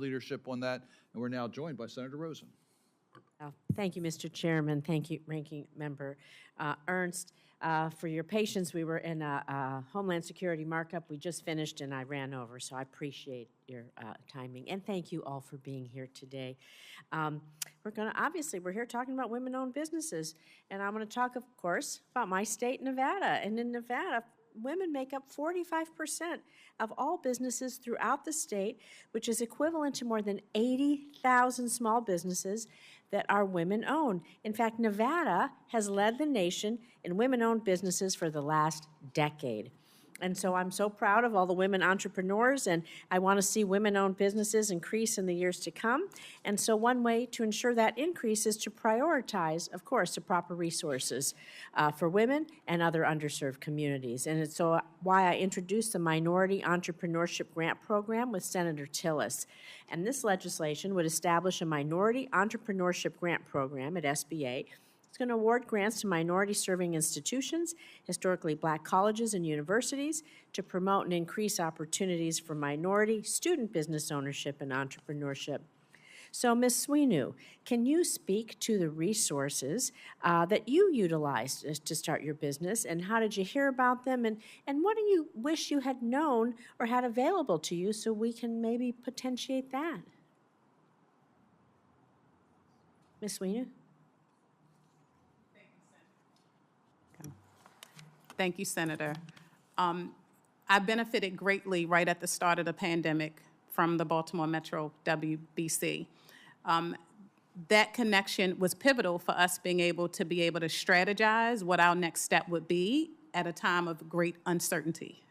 leadership on that. And we're now joined by Senator Rosen. Thank you, Mr. Chairman. Thank you, Ranking Member Ernst, for your patience. We were in a Homeland Security markup. We just finished, and I ran over, so I appreciate your timing. And thank you all for being here today. We're here talking about women-owned businesses, and I'm going to talk, of course, about my state, Nevada. And in Nevada, women make up 45% of all businesses throughout the state, which is equivalent to more than 80,000 small businesses that are women-owned. In fact, Nevada has led the nation in women-owned businesses for the last decade. And so I'm so proud of all the women entrepreneurs, and I want to see women-owned businesses increase in the years to come. And so one way to ensure that increase is to prioritize, of course, the proper resources for women and other underserved communities. And it's so why I introduced the Minority Entrepreneurship Grant Program with Senator Tillis. And this legislation would establish a Minority Entrepreneurship Grant Program at SBA. It's going to award grants to minority-serving institutions, historically black colleges and universities, to promote and increase opportunities for minority student business ownership and entrepreneurship. So, Ms. Sweeney, can you speak to the resources that you utilized to start your business, and how did you hear about them, and what do you wish you had known or had available to you so we can maybe potentiate that? Ms. Sweeney? Thank you, Senator. I benefited greatly right at the start of the pandemic from the Baltimore Metro WBC. That connection was pivotal for us being able to strategize what our next step would be at a time of great uncertainty.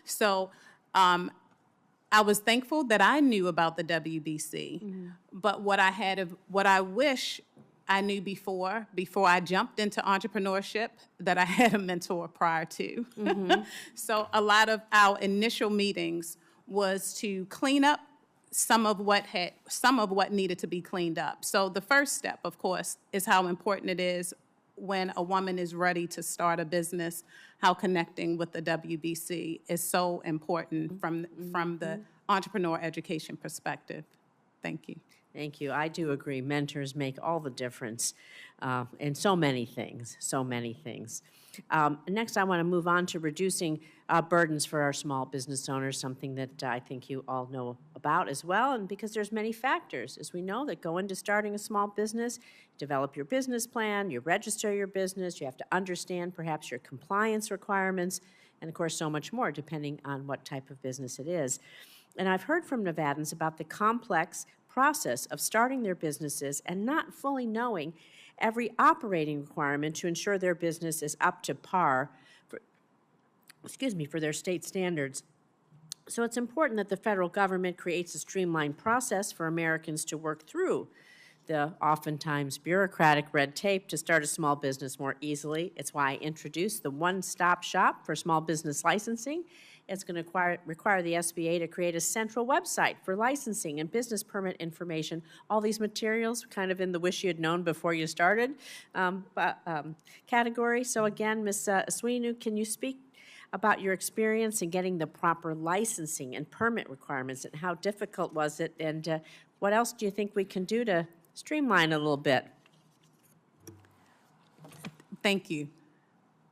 So I was thankful that I knew about the WBC, but what I wish I knew before I jumped into entrepreneurship, that I had a mentor prior to. So a lot of our initial meetings was to clean up some of what needed to be cleaned up. So the first step, of course, is how important it is when a woman is ready to start a business, how connecting with the WBC is so important from the entrepreneur education perspective. Thank you. Thank you. I do agree. Mentors make all the difference in so many things, Next, I want to move on to reducing burdens for our small business owners, something that I think you all know about as well, and because there's many factors, as we know, that go into starting a small business. Develop your business plan, you register your business, you have to understand perhaps your compliance requirements, and of course so much more depending on what type of business it is. And I've heard from Nevadans about the complex process of starting their businesses and not fully knowing every operating requirement to ensure their business is up to par for their state standards. So it's important that the federal government creates a streamlined process for Americans to work through the oftentimes bureaucratic red tape to start a small business more easily. It's why I introduced the one-stop shop for small business licensing. It's going to require the SBA to create a central website for licensing and business permit information. All these materials kind of in the wish you had known before you started category. So again, Ms. Sweeney, can you speak about your experience in getting the proper licensing and permit requirements, and how difficult was it, and what else do you think we can do to streamline a little bit? Thank you.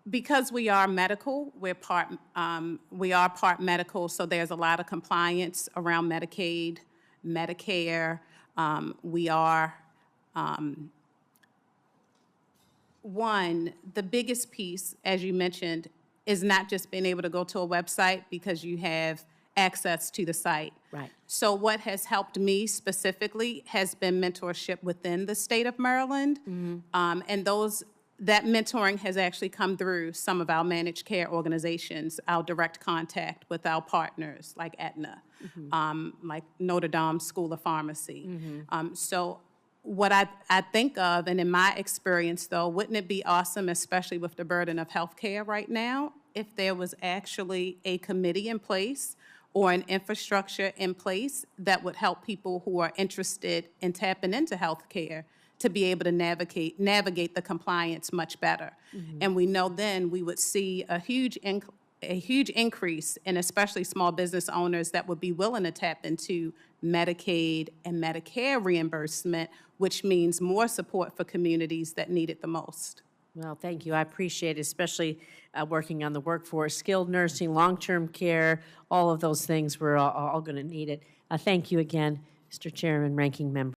Because we are medical, we are part medical, so there's a lot of compliance around Medicaid, Medicare. The biggest piece, as you mentioned, is not just being able to go to a website because you have access to the site. Right. So what has helped me specifically has been mentorship within the state of Maryland, and that mentoring has actually come through some of our managed care organizations, our direct contact with our partners like Aetna, like Notre Dame School of Pharmacy. So what I think of, and in my experience though, wouldn't it be awesome, especially with the burden of healthcare right now, if there was actually a committee in place or an infrastructure in place that would help people who are interested in tapping into healthcare to be able to navigate the compliance much better. And we know then we would see a huge a huge increase in especially small business owners that would be willing to tap into Medicaid and Medicare reimbursement, which means more support for communities that need it the most. Well, thank you. I appreciate it, especially working on the workforce, skilled nursing, long-term care, all of those things. We're all going to need it. Thank you again, Mr. Chairman, Ranking Member.